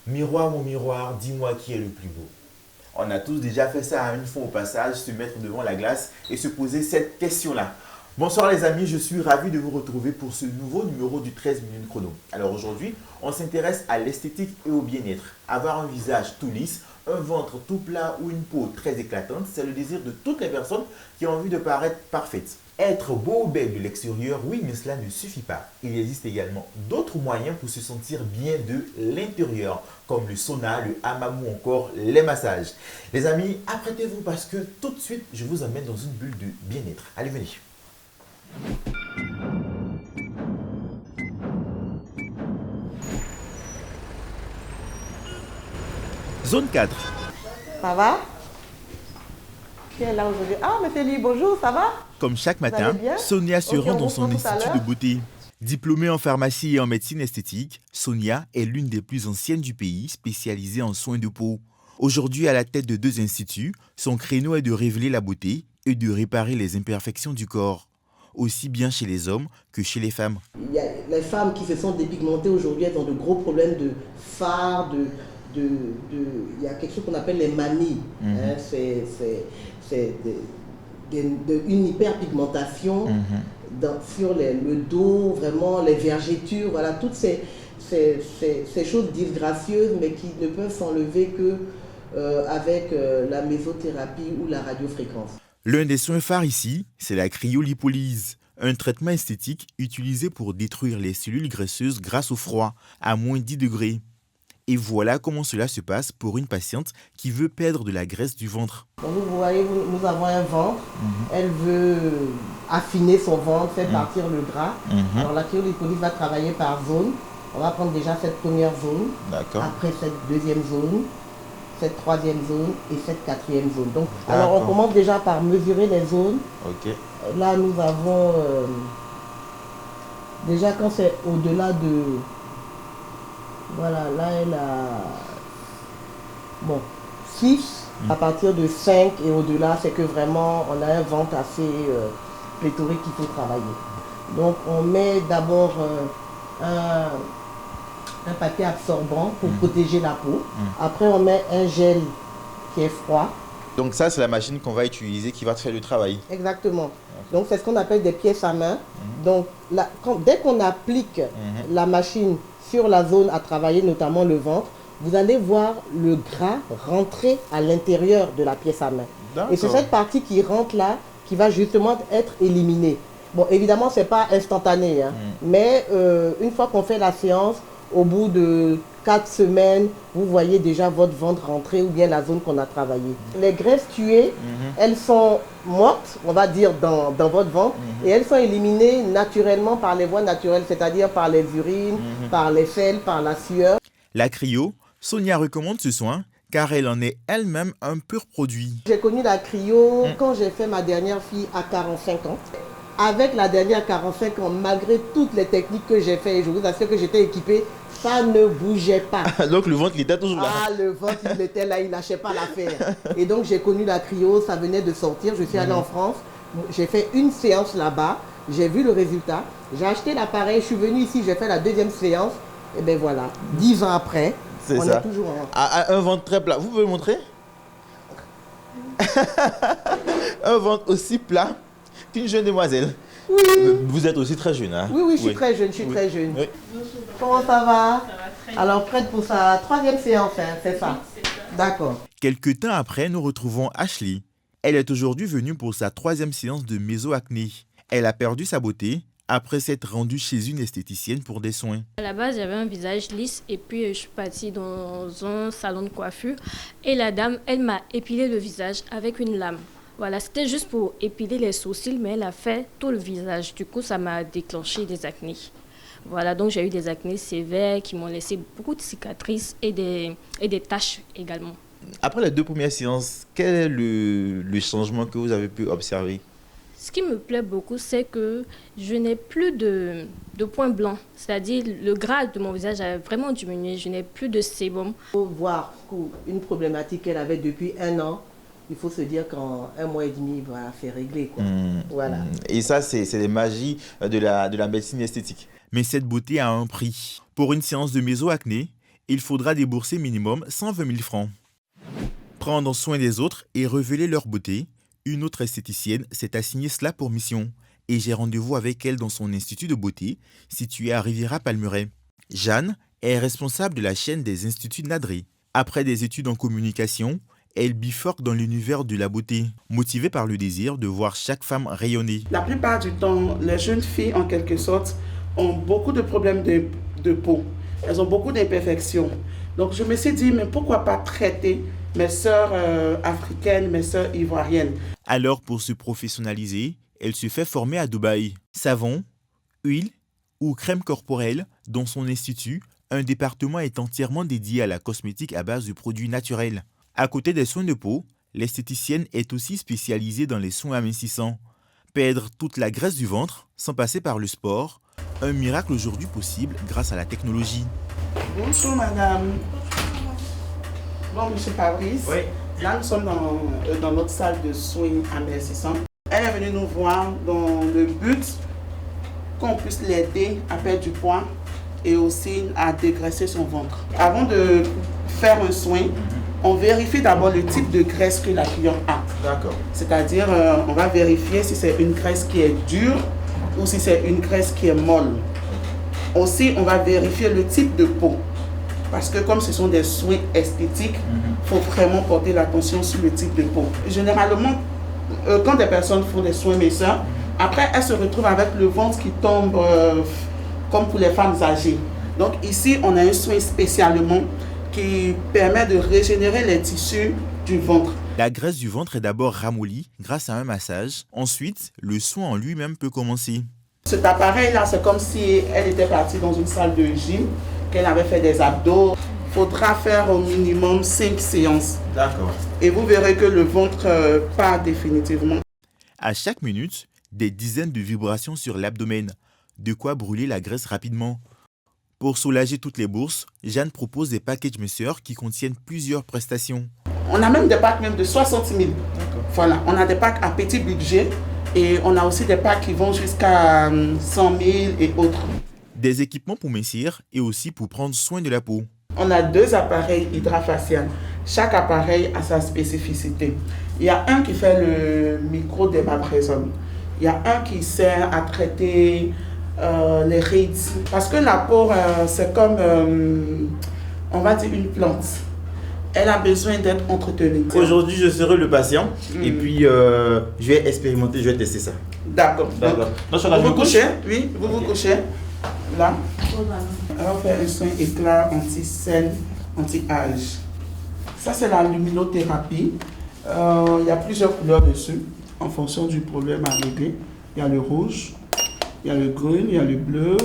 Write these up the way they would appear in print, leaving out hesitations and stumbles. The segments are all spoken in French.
Miroir, mon miroir, dis-moi qui est le plus beau. On a tous déjà fait ça une fois au passage, se mettre devant la glace et se poser cette question-là. Bonsoir les amis, je suis ravi de vous retrouver pour ce nouveau numéro du 13 minutes chrono. Alors aujourd'hui, on s'intéresse à l'esthétique et au bien-être. Avoir un visage tout lisse, un ventre tout plat ou une peau très éclatante, c'est le désir de toutes les personnes qui ont envie de paraître parfaites. Être beau ou belle de l'extérieur, oui, mais cela ne suffit pas. Il existe également d'autres moyens pour se sentir bien de l'intérieur, comme le sauna, le hammam ou encore les massages. Les amis, apprêtez-vous parce que tout de suite, je vous emmène dans une bulle de bien-être. Allez, venez. Zone 4. Ça va? Qui est là aujourd'hui? Ah, mais c'est lui, bonjour, ça va? Comme chaque Vous matin, allez bien? Sonia se Ok, rend on dans vous son prend tout à institut l'heure. de beauté. Diplômée en pharmacie et en médecine esthétique, Sonia est l'une des plus anciennes du pays spécialisée en soins de peau. Aujourd'hui à la tête de 2 instituts, son créneau est de révéler la beauté et de réparer les imperfections du corps, aussi bien chez les hommes que chez les femmes. Il y a les femmes qui se sont dépigmentées aujourd'hui, elles ont de gros problèmes de fards, il y a quelque chose qu'on appelle les manies. Hein, c'est une hyperpigmentation sur le dos, vraiment les vergetures, voilà, toutes ces choses disgracieuses, mais qui ne peuvent s'enlever que avec la mésothérapie ou la radiofréquence. L'un des soins phares ici, c'est la cryolipolyse, un traitement esthétique utilisé pour détruire les cellules graisseuses grâce au froid, à moins 10 degrés. Et voilà comment cela se passe pour une patiente qui veut perdre de la graisse du ventre. Donc vous voyez, nous avons un ventre. Elle veut affiner son ventre, faire partir le gras. Alors la cryolipolyse va travailler par zone. On va prendre déjà cette première zone, D'accord. après cette deuxième zone, cette troisième zone et cette quatrième zone. Donc, alors on commence déjà par mesurer les zones. Ok. Là nous avons, déjà quand c'est au-delà de... Voilà, là elle a... Bon, 6. À partir de 5 et au-delà, c'est que vraiment on a un ventre assez pléthorique qu'il faut travailler. Donc on met d'abord un papier absorbant pour protéger la peau. Après on met un gel qui est froid. Donc ça, c'est la machine qu'on va utiliser qui va te faire le travail. Exactement. Donc c'est ce qu'on appelle des pièces à main. Donc dès qu'on applique la machine sur la zone à travailler, notamment le ventre, vous allez voir le gras rentrer à l'intérieur de la pièce à main. Et c'est cette partie qui rentre là qui va justement être éliminée. Bon, évidemment, ce n'est pas instantané, hein, mais une fois qu'on fait la séance, au bout de 4 semaines, vous voyez déjà votre ventre rentrer ou bien la zone qu'on a travaillée. Les graisses tuées, elles sont mortes, on va dire, dans votre ventre, et elles sont éliminées naturellement par les voies naturelles, c'est-à-dire par les urines, par les selles, par la sueur. La cryo, Sonia recommande ce soin car elle en est elle-même un pur produit. J'ai connu la cryo quand j'ai fait ma dernière fille à 45 ans. Avec la dernière 45 ans, malgré toutes les techniques que j'ai faites, et je vous assure que j'étais équipée, ça ne bougeait pas. Donc le ventre, il était toujours là. Ah, le ventre, il était là, il ne lâchait pas l'affaire. Et donc j'ai connu la cryo, ça venait de sortir, je suis allée en France, j'ai fait une séance là-bas, j'ai vu le résultat, j'ai acheté l'appareil, je suis venue ici, j'ai fait la deuxième séance, et bien voilà, 10 ans après, on est toujours en... Un ventre très plat. Vous pouvez le montrer? Un ventre aussi plat qu'une jeune demoiselle. Oui. Vous êtes aussi très jeune, hein? Oui, je suis très jeune, très jeune. Oui. Comment ça va? Alors, prête pour sa troisième séance, hein, c'est ça? Oui, c'est ça. D'accord. Quelque temps après, nous retrouvons Ashley. Elle est aujourd'hui venue pour sa 3e séance de mésoacné. Elle a perdu sa beauté après s'être rendue chez une esthéticienne pour des soins. À la base, j'avais un visage lisse et puis je suis partie dans un salon de coiffure et la dame, elle m'a épilé le visage avec une lame. Voilà, c'était juste pour épiler les sourcils, mais elle a fait tout le visage. Du coup, ça m'a déclenché des acnés. Voilà, donc j'ai eu des acnés sévères qui m'ont laissé beaucoup de cicatrices et des taches également. Après les 2 premières séances, quel est le changement que vous avez pu observer? Ce qui me plaît beaucoup, c'est que je n'ai plus de points blancs. C'est-à-dire le gras de mon visage a vraiment diminué. Je n'ai plus de sébum. Il faut voir une problématique qu'elle avait depuis 1 an. il faut se dire qu'en 1 mois et demi, voilà, c'est réglé, quoi. Voilà. Et ça, c'est les magies de la médecine esthétique. Mais cette beauté a un prix. Pour une séance de méso-acné, il faudra débourser minimum 120 000 francs. Prendre soin des autres et révéler leur beauté, une autre esthéticienne s'est assignée cela pour mission. Et j'ai rendez-vous avec elle dans son institut de beauté, situé à Riviera-Palmeraie. Jeanne est responsable de la chaîne des instituts Nadré. Après des études en communication, elle bifurque dans l'univers de la beauté, motivée par le désir de voir chaque femme rayonner. La plupart du temps, les jeunes filles, en quelque sorte, ont beaucoup de problèmes de peau. Elles ont beaucoup d'imperfections. Donc, je me suis dit, mais pourquoi pas traiter mes sœurs africaines, mes sœurs ivoiriennes? Alors, pour se professionnaliser, elle se fait former à Dubaï. Savon, huile ou crème corporelle, dans son institut, un département est entièrement dédié à la cosmétique à base de produits naturels. À côté des soins de peau, l'esthéticienne est aussi spécialisée dans les soins amincissants. Perdre toute la graisse du ventre sans passer par le sport, un miracle aujourd'hui possible grâce à la technologie. Bonjour madame. Bon, monsieur Fabrice. Oui. Là, nous sommes dans notre salle de soins amincissants. Elle est venue nous voir dans le but qu'on puisse l'aider à perdre du poids et aussi à dégraisser son ventre. Avant de faire un soin, on vérifie d'abord le type de graisse que la cliente a. D'accord. C'est-à-dire, on va vérifier si c'est une graisse qui est dure ou si c'est une graisse qui est molle. Aussi, on va vérifier le type de peau. Parce que comme ce sont des soins esthétiques, il faut vraiment porter l'attention sur le type de peau. Généralement, quand des personnes font des soins maison, après elles se retrouvent avec le ventre qui tombe comme pour les femmes âgées. Donc ici, on a un soin spécialement qui permet de régénérer les tissus du ventre. La graisse du ventre est d'abord ramollie grâce à un massage. Ensuite, le soin en lui-même peut commencer. Cet appareil-là, c'est comme si elle était partie dans une salle de gym, qu'elle avait fait des abdos. Il faudra faire au minimum 5 séances. D'accord. Et vous verrez que le ventre part définitivement. À chaque minute, des dizaines de vibrations sur l'abdomen. De quoi brûler la graisse rapidement. Pour soulager toutes les bourses, Jeanne propose des packages messeurs qui contiennent plusieurs prestations. On a même des packs même de 60 000. Voilà, on a des packs à petit budget et on a aussi des packs qui vont jusqu'à 100 000 et autres. Des équipements pour mincir et aussi pour prendre soin de la peau. On a 2 appareils hydrafaciales. Chaque appareil a sa spécificité. Il y a un qui fait le microdermabrasion. Il y a un qui sert à traiter les rides. Parce que la peau, c'est comme, on va dire, une plante. Elle a besoin d'être entretenue. Aujourd'hui, je serai le patient et puis je vais expérimenter, je vais tester ça. D'accord. Donc, vous vous couchez, oui, vous vous couchez. Là, on va faire un soin éclat anti-cernes, anti-âge. Ça, c'est la luminothérapie. Il y a plusieurs couleurs dessus en fonction du problème à régler. Il y a le rouge, il y a le green, il y a le bleu,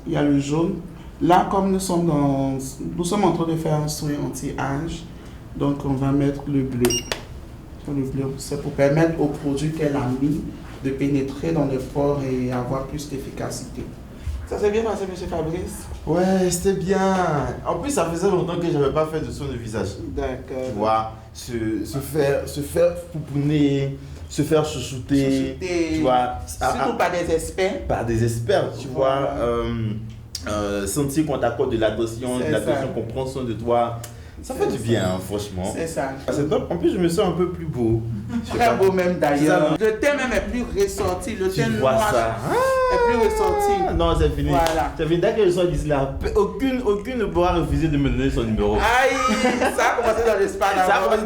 il y a le jaune. Là, comme nous sommes en train de faire un soin anti-âge, donc on va mettre le bleu. Le bleu, c'est pour permettre au produit qu'elle a mis de pénétrer dans les pores et avoir plus d'efficacité. Ça s'est bien passé, monsieur Fabrice? Ouais, c'était bien. En plus, ça faisait longtemps que je n'avais pas fait de soin de visage. D'accord. Tu vois, se faire pouponner, se faire chouchouter. Tu vois, surtout par des experts. Par des experts, tu vois. Sentir qu'on t'accorde de l'attention, qu'on prend soin de toi. Ça fait du bien, hein, franchement. C'est ça. C'est top. En plus, je me sens un peu plus beau. Très beau même d'ailleurs. Le teint même est plus ressorti. Le teint noir est plus ressorti. Non, c'est fini. Voilà. C'est fini. Dès que je sors d'ici là, aucune ne pourra refuser de me donner son numéro. Aïe, ça a commencé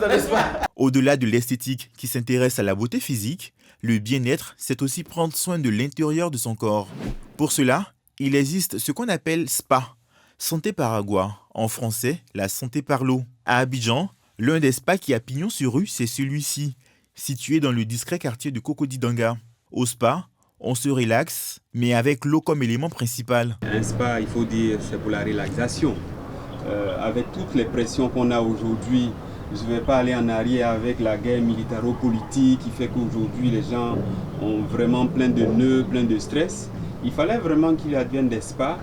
dans l'espace. Au-delà de l'esthétique qui s'intéresse à la beauté physique, le bien-être, c'est aussi prendre soin de l'intérieur de son corps. Pour cela, il existe ce qu'on appelle spa, santé par agua, en français, la santé par l'eau. À Abidjan, l'un des spas qui a pignon sur rue, c'est celui-ci, situé dans le discret quartier de Cocody-Danga. Au spa, on se relaxe, mais avec l'eau comme élément principal. Un spa, il faut dire, c'est pour la relaxation. Avec toutes les pressions qu'on a aujourd'hui, je ne vais pas aller en arrière avec la guerre militaro-politique qui fait qu'aujourd'hui les gens ont vraiment plein de nœuds, plein de stress. Il fallait vraiment qu'il advienne des spas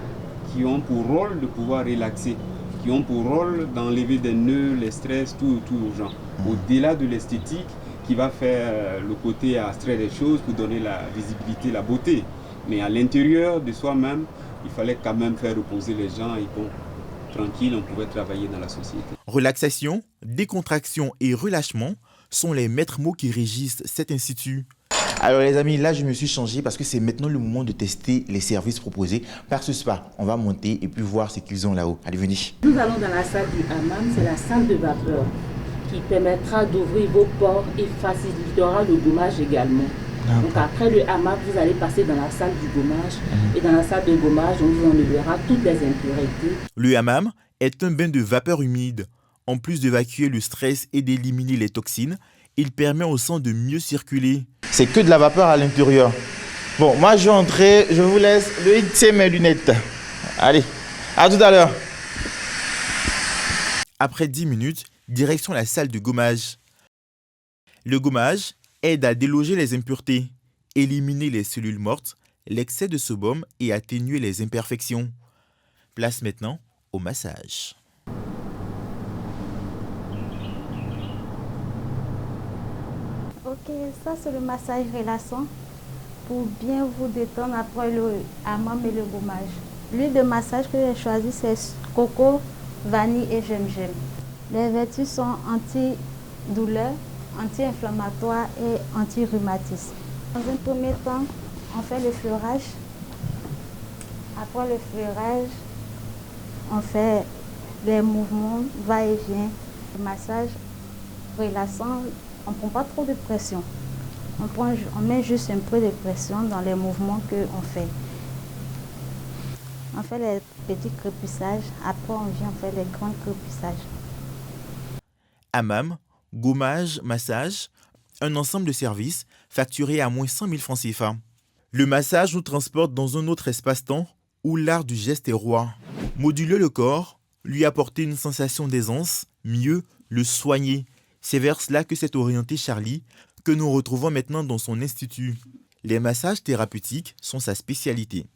qui ont pour rôle de pouvoir relaxer, qui ont pour rôle d'enlever des nœuds, les stress, tout aux gens. au-delà de l'esthétique, qui va faire le côté abstrait des choses pour donner la visibilité, la beauté. Mais à l'intérieur de soi-même, il fallait quand même faire reposer les gens et bon, tranquille, on pouvait travailler dans la société. Relaxation, décontraction et relâchement sont les maîtres mots qui régissent cet institut. Alors les amis, là je me suis changé parce que c'est maintenant le moment de tester les services proposés par ce spa. On va monter et puis voir ce qu'ils ont là-haut. Allez, venez. Nous allons dans la salle du hammam, c'est la salle de vapeur qui permettra d'ouvrir vos pores et facilitera le gommage également. Donc après le hammam, vous allez passer dans la salle du gommage et dans la salle de gommage, on vous enlèvera toutes les impuretés. Le hammam est un bain de vapeur humide. En plus d'évacuer le stress et d'éliminer les toxines, il permet au sang de mieux circuler. C'est que de la vapeur à l'intérieur. Bon, moi je vais entrer, je vous laisse le X mes lunettes. Allez, à tout à l'heure. Après 10 minutes, direction la salle de gommage. Le gommage aide à déloger les impuretés, éliminer les cellules mortes, l'excès de sebum et atténuer les imperfections. Place maintenant au massage. Ok, ça c'est le massage relaxant pour bien vous détendre après le hammam et le gommage. L'huile de massage que j'ai choisie c'est coco, vanille et gingembre. Les vertus sont anti-douleur, anti-inflammatoire et anti-rhumatisme. Dans un premier temps, on fait le fleurage. Après le fleurage, on fait les mouvements va-et-vient. Le massage relaxant, on ne prend pas trop de pression. On met juste un peu de pression dans les mouvements qu'on fait. On fait les petits crépissages, après on vient faire les grands crépissages. Hammam, gommage, massage, un ensemble de services facturés à moins 100 000 francs CFA. Le massage nous transporte dans un autre espace-temps où l'art du geste est roi. Moduler le corps, lui apporter une sensation d'aisance, mieux, le soigner. C'est vers cela que s'est orienté Charlie, que nous retrouvons maintenant dans son institut. Les massages thérapeutiques sont sa spécialité.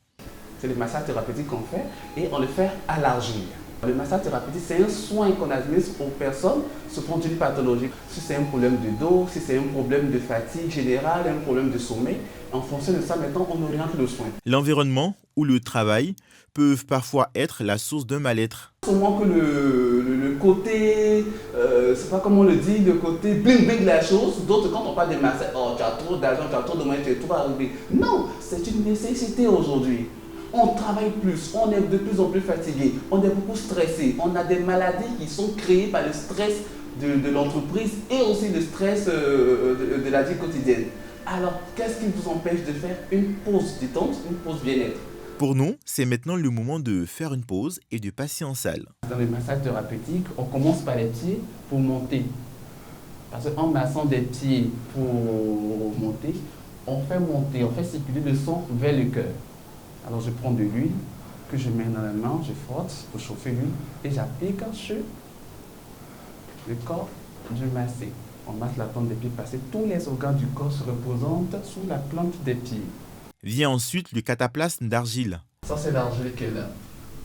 C'est les massages thérapeutiques qu'on fait et on le fait à l'argile. Le massage thérapeutique, c'est un soin qu'on administre aux personnes souffrant d'une pathologie. Si c'est un problème de dos, si c'est un problème de fatigue générale, un problème de sommeil, en fonction de ça, maintenant, on oriente le soin. L'environnement ou le travail peuvent parfois être la source d'un mal-être. Sûrement que le côté, c'est pas comment on le dit, le côté bling-bling de la chose. D'autres, quand on parle de massage, oh, tu as trop d'argent, tu as trop de moyens, tu es trop arrivé. Non, c'est une nécessité aujourd'hui. On travaille plus, on est de plus en plus fatigué, on est beaucoup stressé. On a des maladies qui sont créées par le stress de l'entreprise et aussi le stress de la vie quotidienne. Alors, qu'est-ce qui vous empêche de faire une pause détente, une pause bien-être? Pour nous, c'est maintenant le moment de faire une pause et de passer en salle. Dans les massages thérapeutiques, on commence par les pieds pour monter. Parce qu'en massant des pieds pour monter, on fait circuler le sang vers le cœur. Alors je prends de l'huile que je mets dans la main, je frotte pour chauffer l'huile et j'applique sur le corps du massé. On masse la plante des pieds parce que tous les organes du corps se représentent sous la plante des pieds. Vient ensuite le cataplasme d'argile. Ça c'est l'argile qui est là,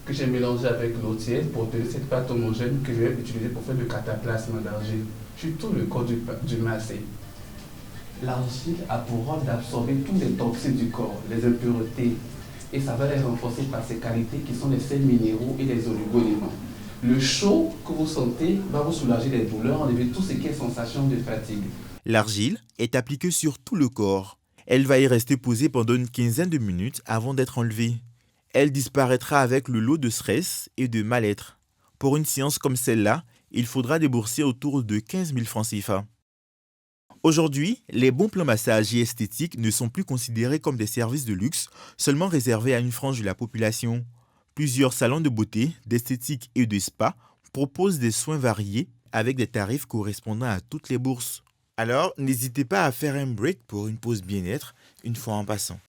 que j'ai mélangé avec l'eau tiède pour donner cette pâte homogène que je vais utiliser pour faire le cataplasme d'argile sur tout le corps du massé. L'argile a pour rôle d'absorber tous les toxines du corps, les impuretés, et ça va les renforcer par ses qualités qui sont les sels minéraux et les oligo-éléments. Le chaud que vous sentez va vous soulager les douleurs, enlever tout ce qui est sensation de fatigue. L'argile est appliquée sur tout le corps. Elle va y rester posée pendant une quinzaine de minutes avant d'être enlevée. Elle disparaîtra avec le lot de stress et de mal-être. Pour une séance comme celle-là, il faudra débourser autour de 15 000 francs CFA. Aujourd'hui, les bons plans massage et esthétiques ne sont plus considérés comme des services de luxe, seulement réservés à une frange de la population. Plusieurs salons de beauté, d'esthétique et de spa proposent des soins variés avec des tarifs correspondant à toutes les bourses. Alors, n'hésitez pas à faire un break pour une pause bien-être une fois en passant.